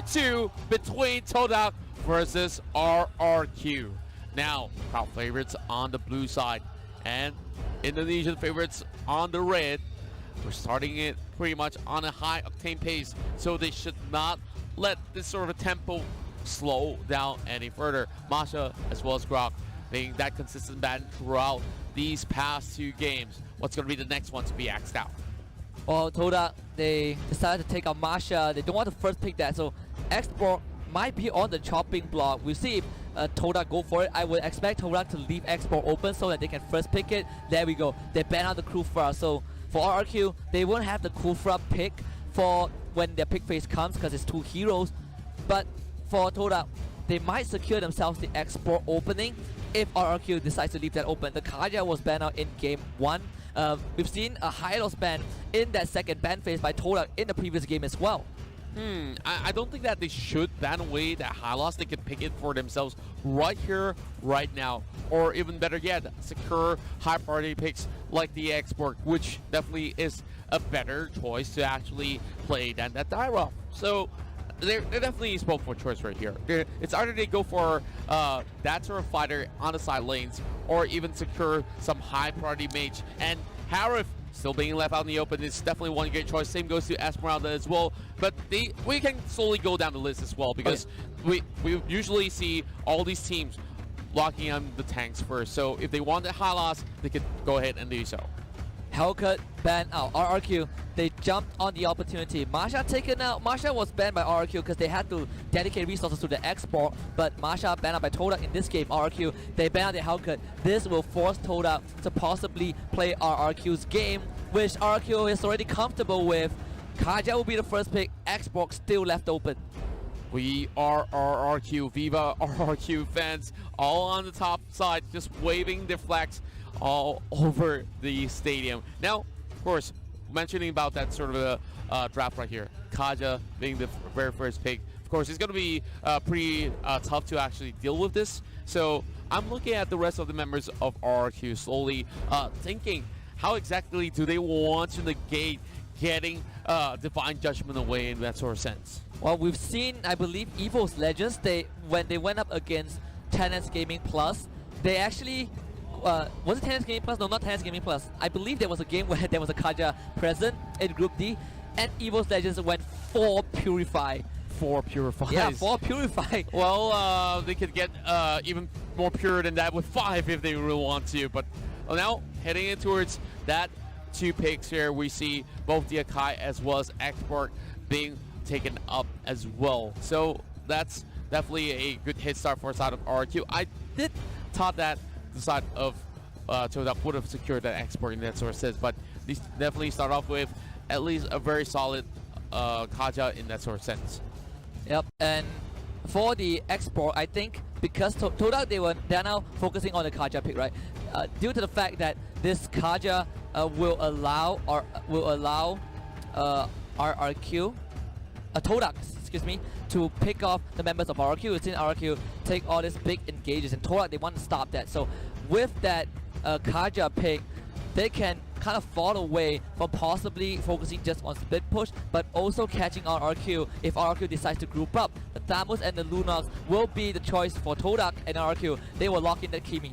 2 between TODAK versus RRQ. Now, crowd favorites on the blue side and Indonesian favorites on the red. We're starting it pretty much on a high octane pace, so they should not let this sort of a tempo slow down any further. Masha as well as Grok being that consistent ban throughout these past 2 games. What's going to be the next one to be axed out? Well, TODAK, they decided to take out Masha. They don't want to first pick that, so Export might be on the chopping block. We'll see if TODAK go for it. I would expect TODAK to leave Export open so that they can first pick it. There we go. They ban out the Kufra. So for RRQ, they won't have the Kufra pick for when their pick phase comes because it's 2 heroes. But for TODAK, they might secure themselves the Export opening if RRQ decides to leave that open. The Kaja was banned out in game 1. We've seen a high loss ban in that second ban phase by TODAK in the previous game as well. I don't think that they should ban away that high loss. They can pick it for themselves right here, right now. Or even better yet, secure high priority picks like the Export, which definitely is a better choice to actually play than that die rough. So they're definitely spoke for choice right here. It's either they go for that sort of fighter on the side lanes, or even secure some high priority mage. And Harif still being left out in the open is definitely one great choice. Same goes to Esmeralda as well. But we can slowly go down the list as well, because we usually see all these teams locking on the tanks first. So if they want a high loss, they could go ahead and do so. Hellcut banned out. RRQ, they jumped on the opportunity. Masha taken out. Masha was banned by RRQ because they had to dedicate resources to the Export, but Masha banned out by TODAK in this game. RRQ, they banned out the Hellcut. This will force TODAK to possibly play RRQ's game, which RRQ is already comfortable with. Kaja will be the first pick. Export still left open. We are RRQ, Viva RRQ fans, all on the top side, just waving their flags all over the stadium. Now, of course, mentioning about that sort of a draft right here, Kaja being the very first pick, of course, it's going to be pretty tough to actually deal with this. So I'm looking at the rest of the members of RRQ slowly thinking, how exactly do they want to negate getting Divine Judgment away in that sort of sense? Well, we've seen, I believe, Evo's Legends, when they went up against 10S Gaming Plus, they actually was it 10S Gaming Plus? No, not 10S Gaming Plus. I believe there was a game where there was a Kaja present in Group D, and Evo's Legends went 4 Purify. 4 Purifies. Yeah, 4 Purify. Well, they could get even more pure than that with 5 if they really want to. But now, heading in towards that 2 picks here, we see both the Akai as well as Export being taken up as well. So that's definitely a good hit start for the side of RRQ. I did thought that the side of TODAK would have secured that Export in that sort of sense, but these definitely start off with at least a very solid Kaja in that sort of sense. Yep, and for the Export, I think because TODAK, they're now focusing on the Kaja pick, right? Due to the fact that this Kaja will allow RRQ, TODAK, excuse me, to pick off the members of RRQ. We've seen RRQ take all these big engages, and TODAK, they want to stop that. So with that Kaja pick, they can kind of fall away from possibly focusing just on split push, but also catching RRQ if RRQ decides to group up. The Thamus and the Lunox will be the choice for TODAK and RRQ. They will lock in the Kimi.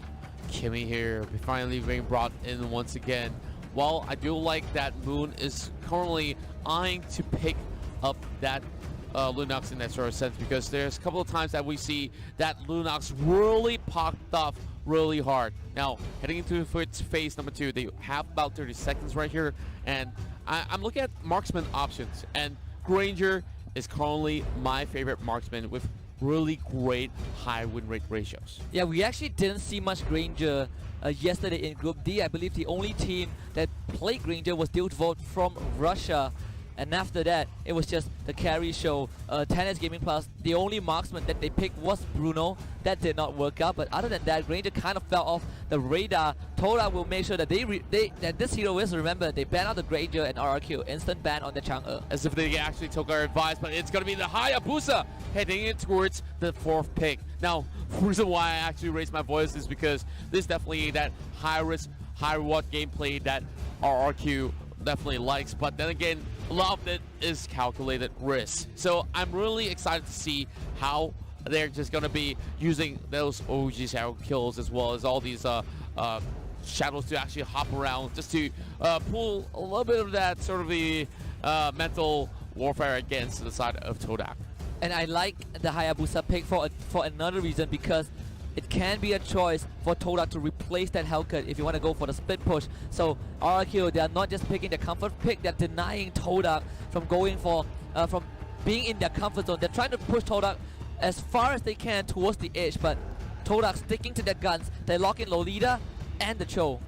Kimi here, finally being brought in once again. While I do like that Moon is currently eyeing to pick up that Lunox in that sort of sense, because there's a couple of times that we see that Lunox really popped off really hard. Now, heading into phase number 2, they have about 30 seconds right here, and I'm looking at marksman options, and Granger is currently my favorite marksman with really great high win rate ratios. Yeah, we actually didn't see much Granger yesterday in Group D. I believe the only team that played Granger was Vote from Russia. And after that, it was just the carry show. 10S Gaming Plus, the only marksman that they picked was Bruno. That did not work out. But other than that, Granger kind of fell off the radar. TODAK will make sure that that this hero is, remember, they ban out the Granger and RRQ. Instant ban on the Chang'e. As if they actually took our advice, but it's going to be the Hayabusa heading in towards the 4th pick. Now, the reason why I actually raised my voice is because this is definitely that high risk, high reward gameplay that RRQ definitely likes. But then again, a lot of it is calculated risk. So I'm really excited to see how they're just going to be using those OG shadow kills as well as all these shadows to actually hop around just to pull a little bit of that sort of the mental warfare against the side of TODAK. And I like the Hayabusa pick for another reason, because it can be a choice for TODAK to replace that Hellcat if you want to go for the split push. So RRQ, they are not just picking the comfort pick, they're denying TODAK from going for, from being in their comfort zone. They're trying to push TODAK as far as they can towards the edge, but TODAK sticking to their guns. They lock in Lolita and the Cho.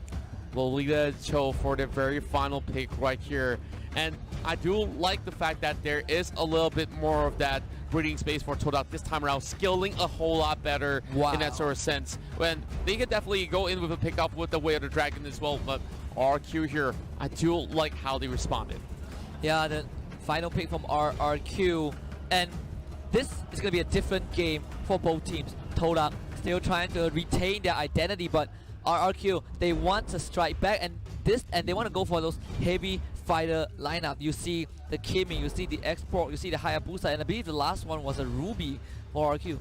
Lolita Cho for the very final pick right here. And I do like the fact that there is a little bit more of that breathing space for TODAK this time around, skilling a whole lot better in that sort of sense. When they could definitely go in with a pickup with the Way of the Dragon as well, but RQ here, I do like how they responded. Yeah, the final pick from RRQ, and this is going to be a different game for both teams. TODAK still trying to retain their identity, but RRQ, they want to strike back, and they want to go for those heavy fighter lineup. You see the Kimi, you see the Export, you see the Hayabusa, and I believe the last one was a Ruby for RRQ.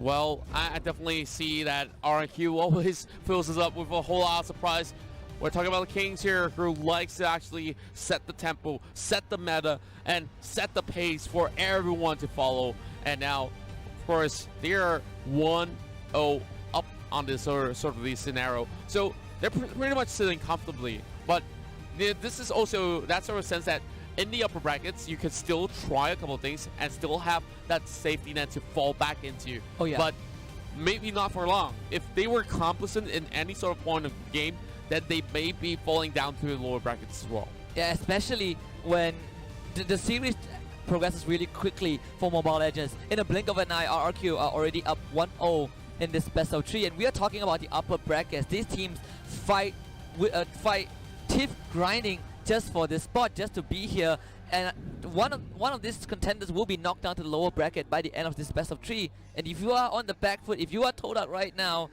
Well, I definitely see that RRQ always fills us up with a whole lot of surprise. We're talking about the Kings here, who likes to actually set the tempo, set the meta, and set the pace for everyone to follow. And now, of course, they are 1-0 up on this sort of the scenario. So they're pretty much sitting comfortably. But this is also that sort of sense that in the upper brackets, you could still try a couple of things and still have that safety net to fall back into. Oh, yeah. But maybe not for long. If they were complacent in any sort of point of the game, then they may be falling down to the lower brackets as well. Yeah, especially when the series progresses really quickly for Mobile Legends. In a blink of an eye, RRQ are already up 1-0 in this best of 3, and we are talking about the upper brackets. These teams fight teeth grinding just for this spot, just to be here, and one of these contenders will be knocked down to the lower bracket by the end of this best of 3. And if you are on the back foot, if you are TODAK right now,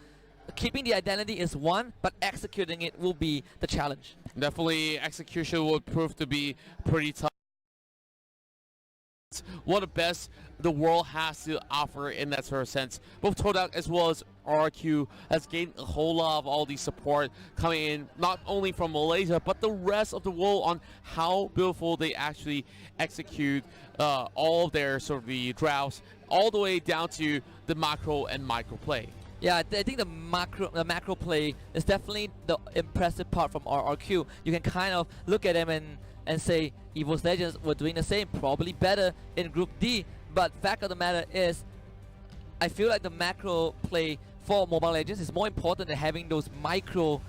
keeping the identity is one, but executing it will be the challenge. Definitely, execution will prove to be pretty tough. One of the best the world has to offer in that sort of sense. Both TODAK as well as RRQ has gained a whole lot of all the support coming in, not only from Malaysia, but the rest of the world on how beautiful they actually execute all of their sort of the drafts, all the way down to the macro and micro play. Yeah, I think the macro play is definitely the impressive part from RRQ. You can kind of look at them and say EVO's Legends were doing the same, probably better in Group D. But fact of the matter is, I feel like the macro play for Mobile Legends is more important than having those micro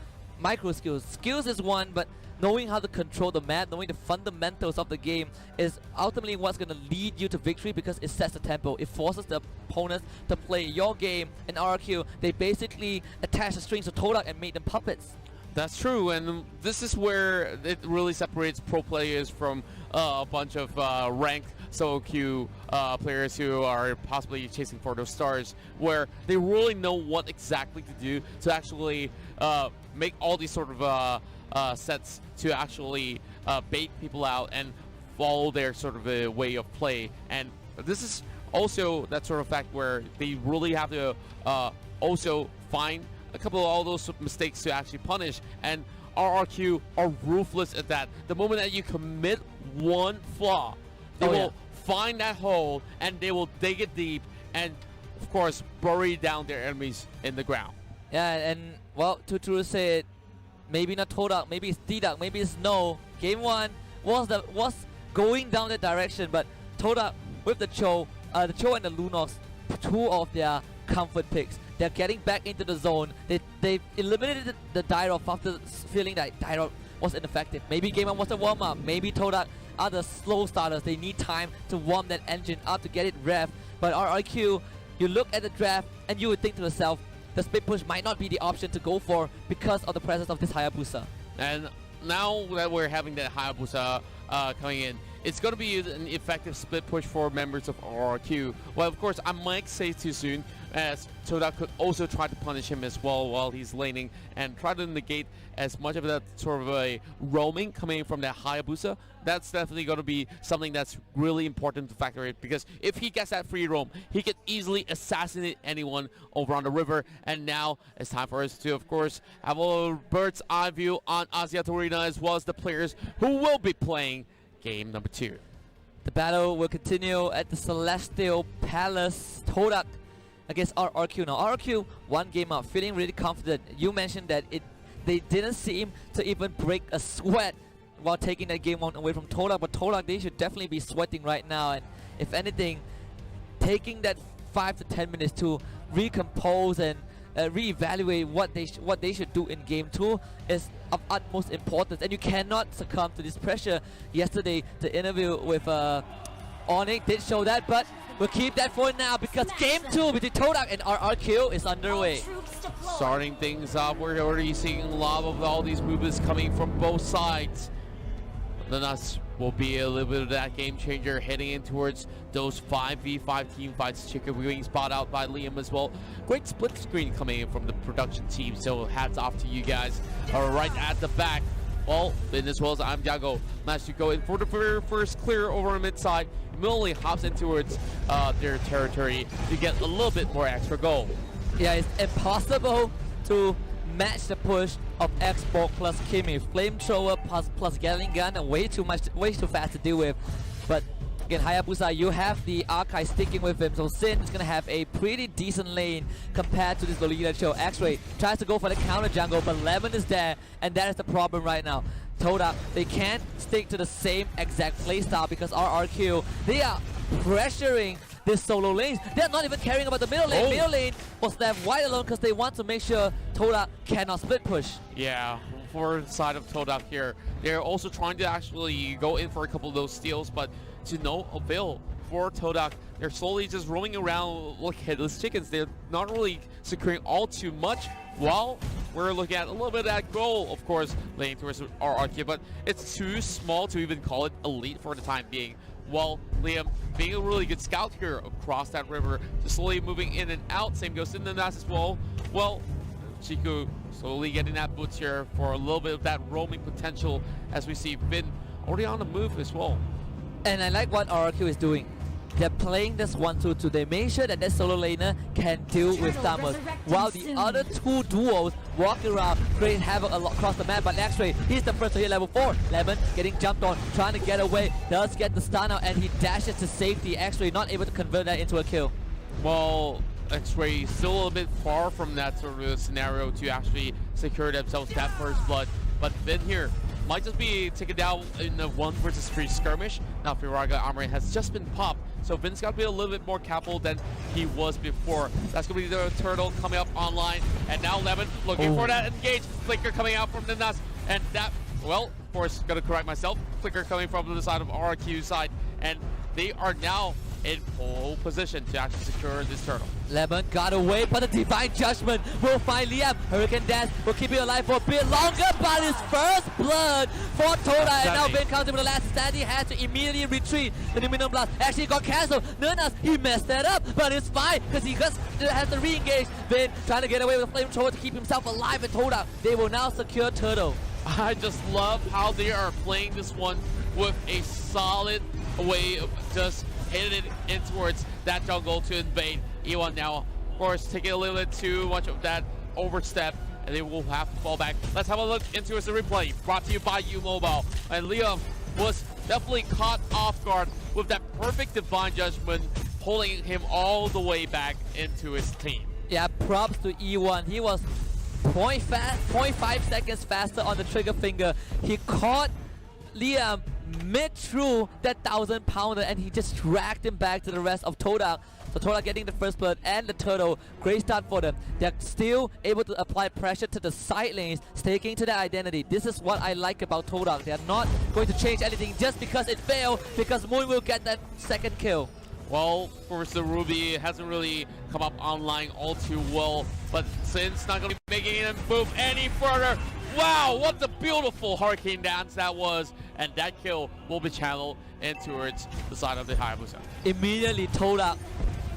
skills. Skills is one, but knowing how to control the map, knowing the fundamentals of the game is ultimately what's going to lead you to victory, because it sets the tempo. It forces the opponents to play your game. In RRQ, they basically attach the strings to TODAK and make them puppets. That's true, and this is where it really separates pro players from a bunch of ranked solo queue players who are possibly chasing for those stars, where they really know what exactly to do to actually make all these sort of sets to actually bait people out and follow their sort of a way of play. And this is also that sort of fact where they really have to also find a couple of all those mistakes to actually punish, and RRQ are ruthless at that. The moment that you commit one flaw, they will find that hole and they will dig it deep and, of course, bury down their enemies in the ground. Yeah, and well, to say it, maybe not TODAK, maybe it's TODAK, maybe it's no. Game 1 was going down that direction, but TODAK with the Cho and the Lunox, two of their comfort picks. They're getting back into the zone. They eliminated the Dyrop after feeling that Dyrop was ineffective. Maybe Game 1 was a warm-up. Maybe TODAK are the slow starters. They need time to warm that engine up to get it revved. But RRQ, you look at the draft and you would think to yourself, the split push might not be the option to go for because of the presence of this Hayabusa. And now that we're having that Hayabusa coming in, it's going to be an effective split push for members of RRQ. Well, of course, I might say too soon, as TODAK could also try to punish him as well while he's laning and try to negate as much of that sort of a roaming coming from that Hayabusa. That's definitely going to be something that's really important to factor in, because if he gets that free roam, he could easily assassinate anyone over on the river. And now it's time for us to, of course, have a bird's eye view on Asiat Arena as well as the players who will be playing game number 2. The battle will continue at the Celestial Palace. TODAK against RRQ. Now RRQ one game up, feeling really confident. You mentioned that they didn't seem to even break a sweat while taking that game one away from TODAK, but TODAK, they should definitely be sweating right now, and if anything, taking that 5 to 10 minutes to recompose and reevaluate what they should do in game 2 is of utmost importance, and you cannot succumb to this pressure. Yesterday, the interview with Onyx did show that, but we'll keep that for now because game 2 between TODAK and RRQ is underway. Starting things off, we're already seeing a lot of all these movements coming from both sides. The Nuts will be a little bit of that game changer heading in towards those 5v5 team fights. Chicken being spot out by Liam as well. Great split screen coming in from the production team, so hats off to you guys. Right at the back, well, Ben as well as I'm Diago managed to go in for the very first clear over on mid side. Immediately hops in towards their territory to get a little bit more extra goal. Yeah, it's impossible to match the push of Xbox plus Kimi. Flamethrower plus Gatling gun, way too fast to deal with. But again, Hayabusa, you have the Archive sticking with him, so Sin is gonna have a pretty decent lane compared to this Lolita Chill. X-Ray tries to go for the counter jungle, but Lemon is there, and that is the problem right now. TODAK, they can't stick to the same exact playstyle because RRQ, they are pressuring this solo lanes. They're not even caring about the middle lane. Oh. Middle lane was left wide alone because they want to make sure TODAK cannot split push. Yeah, for the side of TODAK here, they're also trying to actually go in for a couple of those steals, but to no avail for TODAK. They're slowly just roaming around like headless chickens. They're not really securing all too much, while we're looking at a little bit of that goal, of course, laying towards RRQ, but it's too small to even call it elite for the time being. While Liam being a really good scout here across that river, just slowly moving in and out. Same goes in the Nas as well. Well, Chiku slowly getting that boots here for a little bit of that roaming potential as we see Vin already on the move as well. And I like what RRQ is doing. They're playing this 1-2-2. They make sure that that solo laner can deal with Stammer, while the other two duos walk around, create havoc across the map. But X-Ray, he's the first to hit level 4. Lemon getting jumped on, trying to get away, does get the stun out, and he dashes to safety. X-Ray not able to convert that into a kill. Well, X-Ray still a little bit far from that sort of scenario to actually secure themselves that first blood. But Vin here might just be taken down in the 1 versus 3 skirmish. Now Firaga armor has just been popped, so Vin's got to be a little bit more careful than he was before. That's going to be the turtle coming up online, and now Lemon looking for that engage. Flicker coming out from the Nas, and that, well, of course, going to correct myself. Flicker coming from the side of RRQ's side, and they are now in pole position to actually secure this turtle. Lemon got away, but the Divine Judgment will find Liam. Hurricane Dance will keep it alive for a bit longer, but his first blood for TODAK, and now Vin counting with the last stand. He had to immediately retreat. The Numinum Blast actually got cancelled. Nurnas, he messed that up, but it's fine because he just has to re-engage. Vin trying to get away with a Flamethrower to keep himself alive, and TODAK, they will now secure turtle. I just love how they are playing this one with a solid way of just hitting it in towards that jungle to invade. E1 now, of course, taking a little bit too much of that overstep, and they will have to fall back. Let's have a look into the replay, brought to you by U-Mobile. And Liam was definitely caught off guard with that perfect Divine Judgment, pulling him all the way back into his team. Yeah, props to E1. He was 0.5 seconds faster on the trigger finger. He caught Liam mid through that 1,000-pounder, and he just dragged him back to the rest of TODAK. So TODAK getting the first blood and the turtle. Great start for them. They're still able to apply pressure to the side lanes, sticking to their identity. This is what I like about TODAK. They're not going to change anything just because it failed, because Moon will get that second kill. Well, of course, the Ruby hasn't really come up online all too well, but Sin's not going to be making him move any further. Wow, what a beautiful Hurricane Dance that was. and that kill will be channeled in towards the side of the Hayabusa. Immediately TODAK,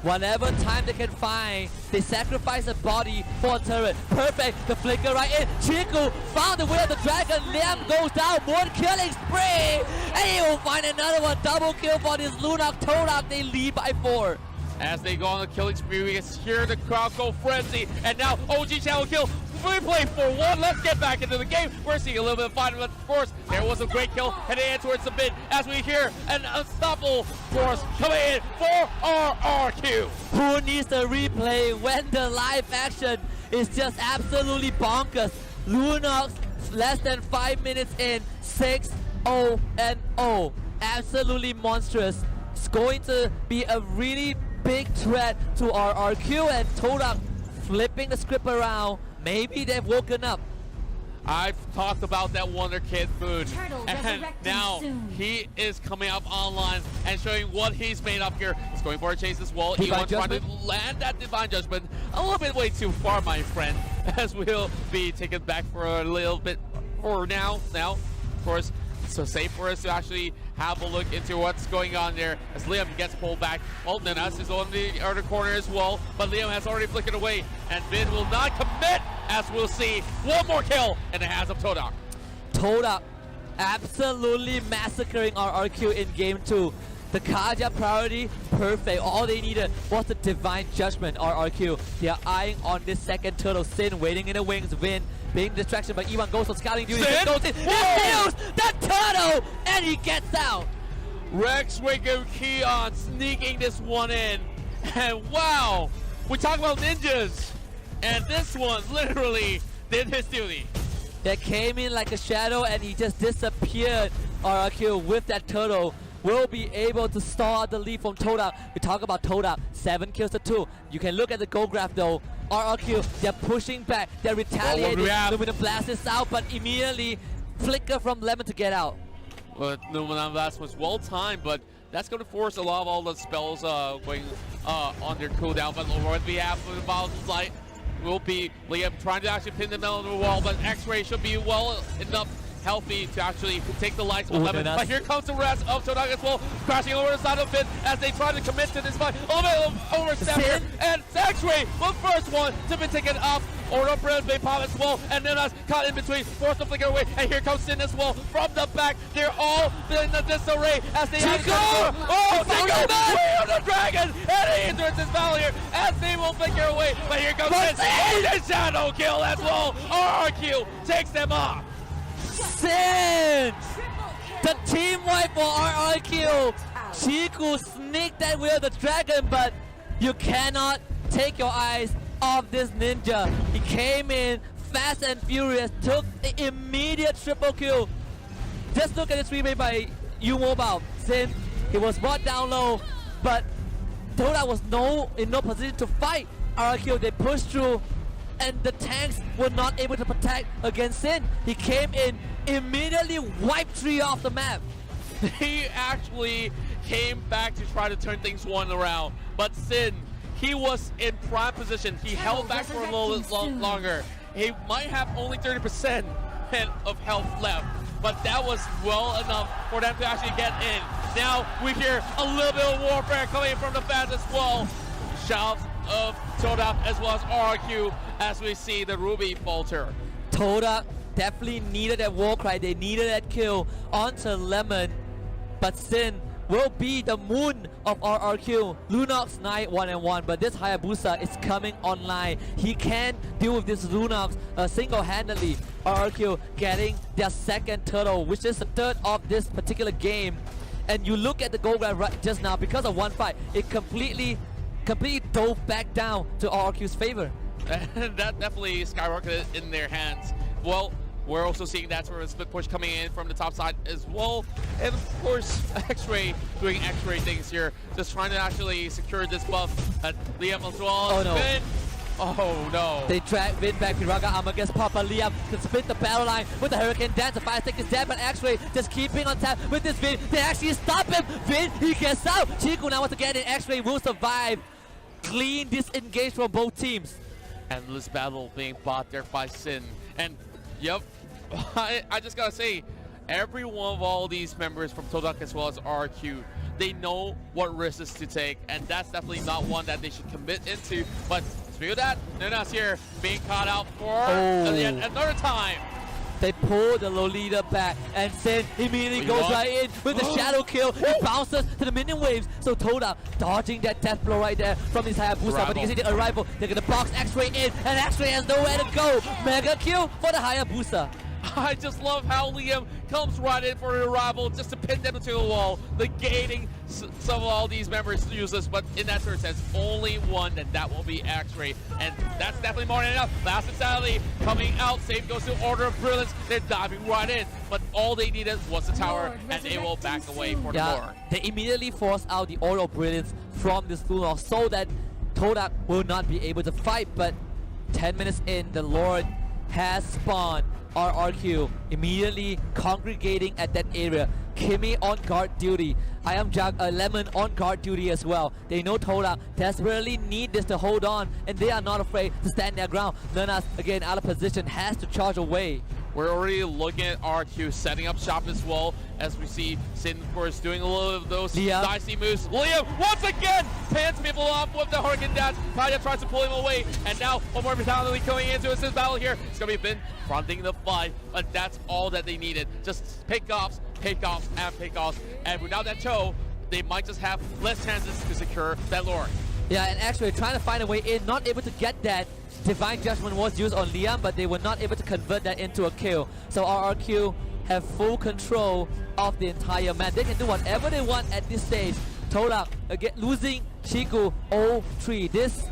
whenever time they can find, they sacrifice a body for a turret. Perfect, the flicker right in. Chiku found the way of the dragon. Liam goes down, one killing spree, and he will find another one. Double kill for this Lunox. TODAK, they lead by 4. As they go on the killing spree, we can hear the crowd go frenzy, and now OG channel kill. We play for 1. Let's get back into the game. We're seeing a little bit of fight, but of course, there was a great kill heading in towards the mid as we hear an unstoppable force coming in for RRQ. Who needs the replay when the live action is just absolutely bonkers? Lunox, less than 5 minutes in, 6-0-0. Absolutely monstrous. It's going to be a really big threat to RRQ, and TODAK flipping the script around. Maybe they've woken up. I've talked about that Wonder Kid food, Turtle and now soon. he is coming up online and showing what he's made up here. He's going for a chase as well. Divine Ewan trying to Judgment? land that Divine Judgment a little bit way too far, my friend, as we'll be taken back for a little bit for now. Now, of course, so safe for us to actually have a look into what's going on there as Liam gets pulled back. Well, Nanas is on the other corner as well, but Liam has already flickered away, and Vin will not commit, as we'll see one more kill in the hands of TODAK. TODAK absolutely massacring RRQ in game 2. The Kaja priority, perfect. All they needed was the Divine Judgment. RRQ, they are eyeing on this second turtle. Sin waiting in the wings. Vin being distraction, but Iwan goes on scouting duty. Sin? Goes in, he steals the turtle, and he gets out. Rex Waco Keon sneaking this one in. And wow, we talk about ninjas. And this one literally did his duty. That came in like a shadow, and he just disappeared. RRQ with that turtle will be able to stall the lead from TODAK. We talk about TODAK, 7 kills to 2. You can look at the goal graph though. RRQ, they're pushing back, they're retaliating. Luminum Blast is out, but immediately flicker from Lemon to get out. Well, Luminum Blast was well timed, but that's going to force a lot of all the spells going on their cooldown. But what we have for the Bottom Flight will be Liam trying to actually pin them on the wall, but X-Ray should be well enough healthy to actually take the lights from Lemon. But here comes the rest of TODAK as well, crashing over the side of Finn as they try to commit to this fight. A little bit of overstep here, and X-Ray, the first one to be taken off. Order Brand Bay Pop as well, and then us caught in between, forced to flicker away, and here comes Sin as well from the back. They're all in the disarray as they have Chico way on the dragon, and he enters this battle here as they will flicker away. But here comes Sin, and shadow kill as well. RRQ takes them off. Sin! The team wipe for RRQ. Chiku sneaked that with the dragon, but you cannot take your eyes off this ninja. He came in fast and furious, took the immediate triple kill. Just look at this replay by U Mobile. Sin, he was brought down low, but TODAK was in no position to fight RRQ. They pushed through, and the tanks were not able to protect against Sin. He came in, immediately wiped 3 off the map. He actually came back to try to turn things one around, but Sin, he was in prime position. He held back for a little bit longer. He might have only 30% of health left, but that was well enough for them to actually get in. Now we hear a little bit of warfare coming from the fans as well. Shouts of TODAK as well as RRQ as we see the Ruby falter. TODAK definitely needed that war cry. They needed that kill onto Lemon, but Sin will be the moon of RRQ. Lunox 9-1-1, but this Hayabusa is coming online. He can deal with this Lunox single-handedly. RRQ getting their second turtle, which is the third of this particular game. And you look at the goal grab right just now, because of one fight, it completely dove back down to RRQ's favor. And that definitely skyrocketed in their hands. Well, we're also seeing that sort of split push coming in from the top side as well. And of course, X-Ray doing X-Ray things here, just trying to actually secure this buff. And Liam as well. Oh no. Vin. Oh no. They drag Vin back. Piraga Armor gets Papa. Liam can split the battle line with the Hurricane Dance. The 5 seconds dead, but X-Ray just keeping on tap with this Vin. They actually stop him. Vin, he gets out. Chiku now wants to get in. X-Ray will survive. Clean disengage from both teams. Endless battle being fought there by Sin. And yep, I just gotta say, every one of all these members from TODAK as well as RRQ, they know what risks to take, and that's definitely not one that they should commit into. But speaking of that, Nuna's here being caught out for yet another time. They pull the Lolita back, and Sin immediately goes right in with the shadow kill. It bounces to the minion waves. So TODAK dodging that death blow right there from his Hayabusa. But you can see the arrival. They're going to box X-Ray in, and X-Ray has nowhere to go. Mega kill for the Hayabusa. I just love how Liam comes right in for the arrival just to pin them to the wall, negating some of all these members useless, but in that sort of sense, only one, and that will be X-Ray. And that's definitely more than enough. Last Insanity coming out, save goes to Order of Brilliance. They're diving right in, but all they needed was the tower, and they will back away for the Lord. They immediately force out the Order of Brilliance from this Lunor so that TODAK will not be able to fight, but 10 minutes in, the Lord has spawned. RRQ immediately congregating at that area. Kimmy on guard duty. I am Lemon on guard duty as well. They know TODAK desperately need this to hold on, and they are not afraid to stand their ground. Nuna's again out of position, has to charge away. We're already looking at RQ setting up shop as well, as we see Sin, of course, doing a little of those dicey moves. Liam, once again, pans people off with the Hurricane Dash. Kaya tries to pull him away, and now one more Vitality coming into a battle here. It's going to be Finn fronting the fight, but that's all that they needed. Just pick-offs, pick-offs, and pick-offs. And without that Cho, they might just have less chances to secure that Lord. Yeah, and actually trying to find a way in, not able to get that. Divine Judgment was used on Liam, but they were not able to convert that into a kill. So RRQ have full control of the entire map. They can do whatever they want at this stage. TODAK again losing Chiku 0-3. This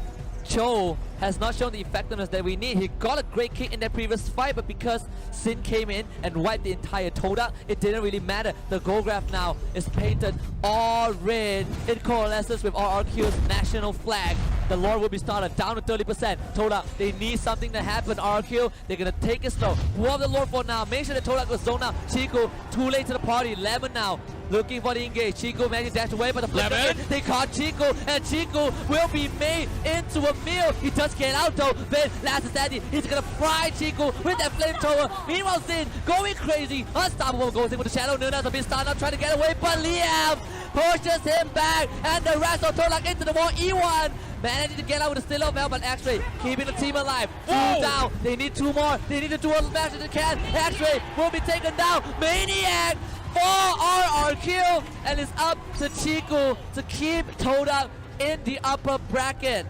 Cho has not shown the effectiveness that we need. He got a great kick in that previous fight, but because Sin came in and wiped the entire TODAK, it didn't really matter. The goal graph now is painted all red. It coalesces with RRQ's national flag. The Lord will be started down to 30%. TODAK, they need something to happen. RRQ, they're gonna take it slow. Warp the Lord for now. Make sure that TODAK goes zone out. Chico, too late to the party. Lemon now. Looking for the engage. Chico managed to dash away, but the flip they caught Chico, and Chico will be made into a meal. He just get out though. Then last Sandy, he's gonna fry Chico with that flamethrower. Meanwhile, Sin going crazy. Unstoppable goes in with the shadow. Nuna's a bit stunned up, trying to get away, but Liam pushes him back, and the rest of TODAK into the wall. E1 managing to get out with a still bell, but X-Ray keeping the team alive. Two down. They need two more. They need to do as much as they can. X-Ray will be taken down. Maniac for RRQ, and it's up to Chico to keep TODAK in the upper bracket.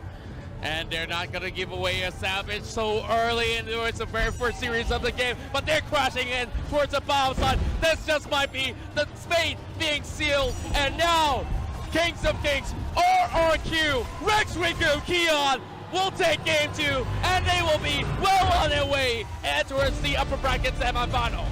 And they're not going to give away a salvage so early into the very first series of the game, but they're crashing in towards the bottom side. This just might be the fate being sealed, and now Kings of Kings, RRQ, Rex Riku, Keon will take game 2, and they will be well on their way and towards the upper bracket semifinals.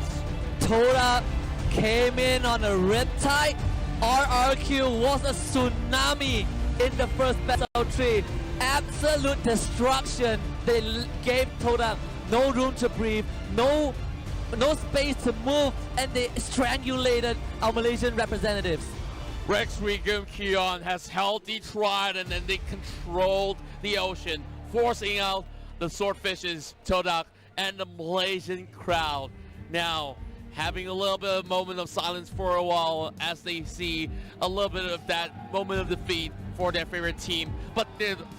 TODAK came in on a riptide. RRQ was a tsunami in the first best of 3. Absolute destruction. They gave TODAK no room to breathe, no space to move, and they strangulated our Malaysian representatives. Rex Riku Keon has held the trident, and they controlled the ocean, forcing out the swordfishes, TODAK, and the Malaysian crowd. Now, having a little bit of moment of silence for a while as they see a little bit of that moment of defeat for their favorite team. But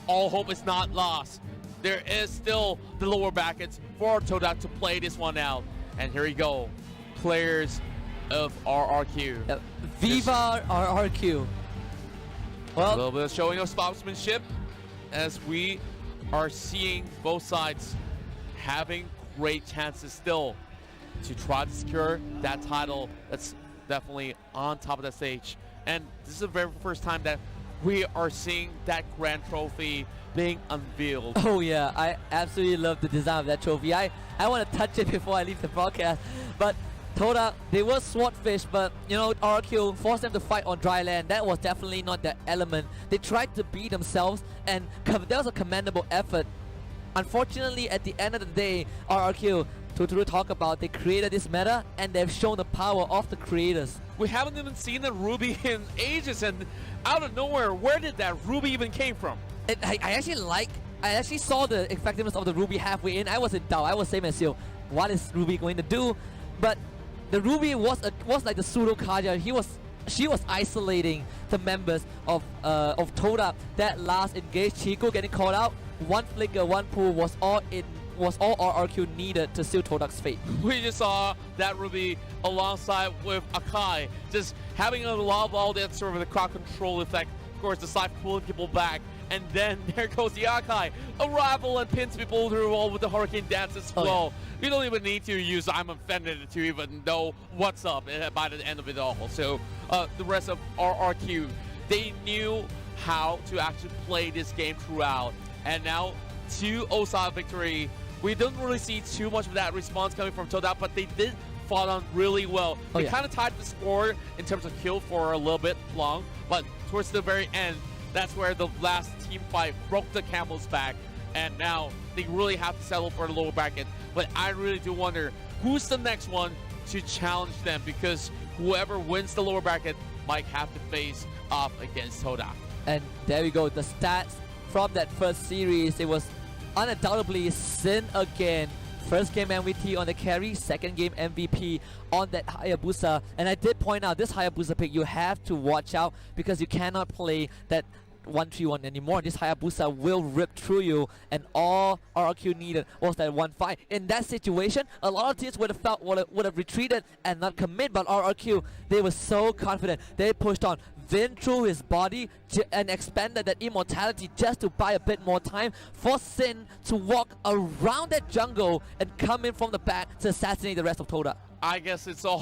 all hope is not lost. There is still the lower brackets for TODAK to play this one out. And here we go. Players of RRQ. Viva RRQ. Well, a little bit of showing of sportsmanship as we are seeing both sides having great chances still to try to secure that title that's definitely on top of the stage. And this is the very first time that we are seeing that grand trophy being unveiled. Oh yeah, I absolutely love the design of that trophy. I want to touch it before I leave the broadcast. But TODAK, they were swordfish, but you know, RRQ forced them to fight on dry land. That was definitely not their element. They tried to be themselves, and that was a commendable effort. Unfortunately, at the end of the day, RRQ, to talk about, they created this meta, and they've shown the power of the creators. We haven't even seen the Ruby in ages, and out of nowhere, where did that Ruby even came from? I actually saw the effectiveness of the Ruby halfway in. I was in doubt. I was same as you. What is Ruby going to do? But the Ruby was like the pseudo Kaja. She was isolating the members of TODAK. That last engage, Chico getting called out. One flicker, one pull was all RRQ needed to seal TODAK's fate. We just saw that Ruby alongside with Akai, just having a love ball that sort of the crowd control effect. Of course, the side pulling people back. And then there goes the Akai, arrival and pins people through the wall with the Hurricane Dance as well. You don't even need to use I'm Offended to even know what's up by the end of it all. So the rest of RRQ, they knew how to actually play this game throughout. And now 2-0 victory. We didn't really see too much of that response coming from TODAK, but they did fought on really well. They kind of tied the score in terms of kill for a little bit long, but towards the very end, that's where the last team fight broke the camel's back, and now they really have to settle for the lower bracket. But I really do wonder who's the next one to challenge them, because whoever wins the lower bracket might have to face off against TODAK. And there we go, the stats from that first series. It was undoubtedly Sin again. First game MVP on the carry, second game MVP on that Hayabusa. And I did point out this Hayabusa pick, you have to watch out because you cannot play that 1-3-1 anymore. This Hayabusa will rip through you, and all RRQ needed was that 1-5. In that situation, a lot of teams would have retreated and not commit, but RRQ, they were so confident. They pushed on, Vin through his body and expanded that immortality just to buy a bit more time for Sin to walk around that jungle and come in from the back to assassinate the rest of TODAK. I guess it's all